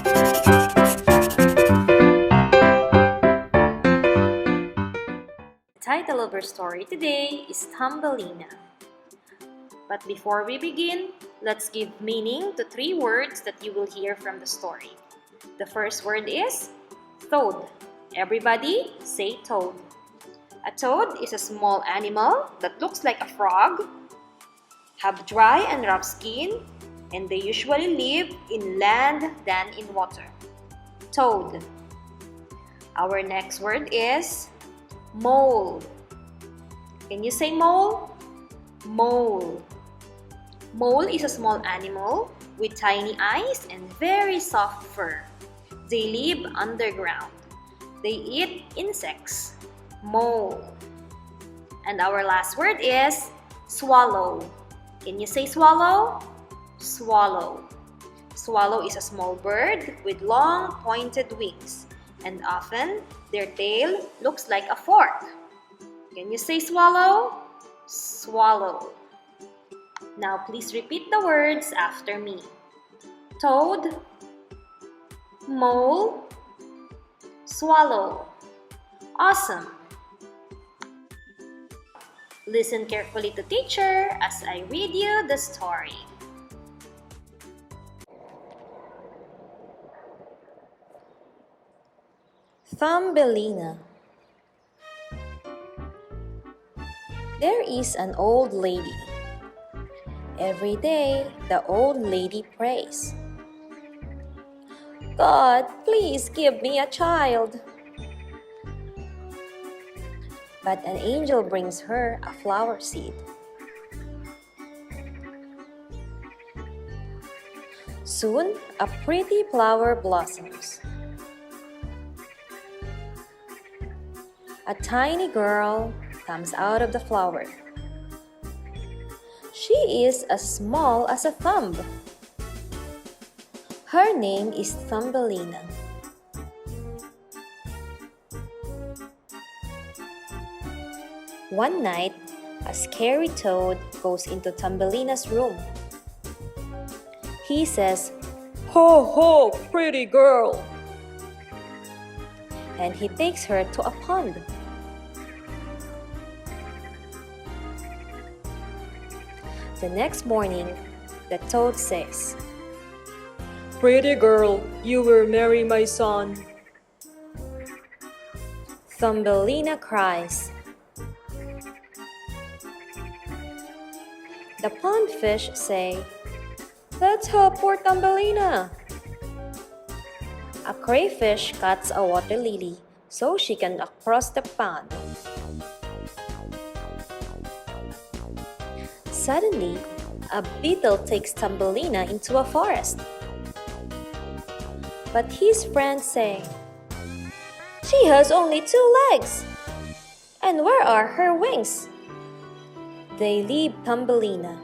The title of our story today is Thumbelina. But before we begin, let's give meaning to three words that you will hear from the story. The first word is toad. Everybody say toad. A toad is a small animal that looks like a frog, have dry and rough skin, and they usually live in land than in water. Toad. Our next word is mole. Can you say mole? Mole. Mole is a small animal with tiny eyes and very soft fur. They live underground. They eat insects. Mole. And our last word is swallow. Can you say swallow? Swallow. Swallow is a small bird with long pointed wings, and often their tail looks like a fork. Can you say swallow? Swallow. Now please repeat the words after me. Toad, mole, swallow. Awesome! Listen carefully to teacher as I read you the story. Thumbelina. There is an old lady. Every day, the old lady prays. God, please give me a child. But an angel brings her a flower seed. Soon, a pretty flower blossoms. A tiny girl comes out of the flower. She is as small as a thumb. Her name is Thumbelina. One night, a scary toad goes into Thumbelina's room. He says, "Ho, ho, pretty girl!" And he takes her to a pond. The next morning, the toad says, "Pretty girl, you will marry my son." Thumbelina cries. The pond fish say, "Let's help poor Thumbelina." A crayfish cuts a water lily so she can cross the pond. Suddenly, a beetle takes Thumbelina into a forest. But his friends say, "She has only 2 legs. And where are her wings?" They leave Thumbelina.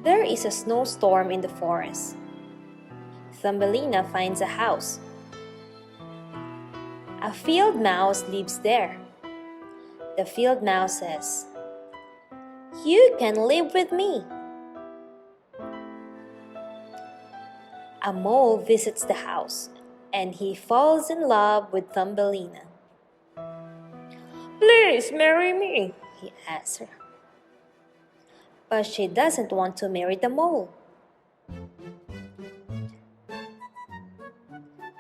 There is a snowstorm in the forest. Thumbelina finds a house. A field mouse lives there. The field mouse says, "You can live with me." A mole visits the house, and he falls in love with Thumbelina. "Please marry me," he asks her. But she doesn't want to marry the mole.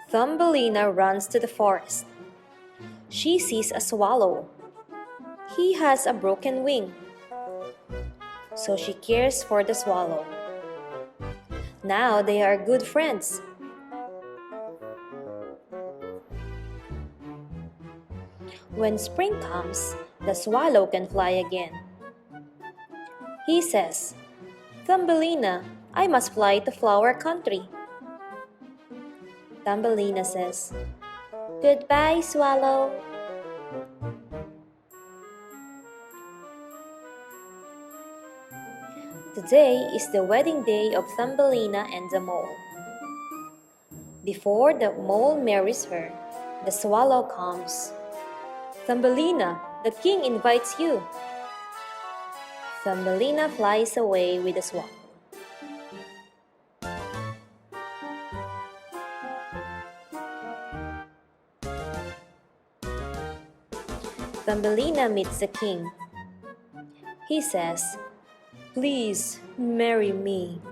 Thumbelina runs to the forest. She sees a swallow. He has a broken wing. So she cares for the swallow. Now they are good friends. When spring comes, the swallow can fly again. He says, "Thumbelina, I must fly to flower country." Thumbelina says, "Goodbye, swallow." Today is the wedding day of Thumbelina and the mole. Before the mole marries her, the swallow comes. "Thumbelina, The king invites you. Thumbelina flies away with a swallow. Thumbelina meets the king. He says, "Please marry me."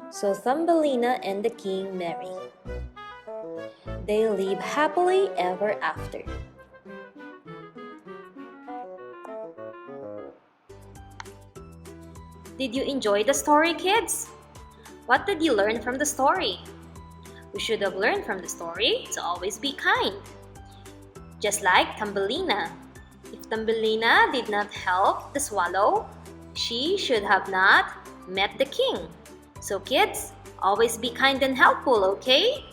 So Thumbelina and the king marry. They live happily ever after. Did you enjoy the story, kids? What did you learn from the story? We should have learned from the story to always be kind. Just like Thumbelina. If Thumbelina did not help the swallow, she should have not met the king. So kids, always be kind and helpful, okay?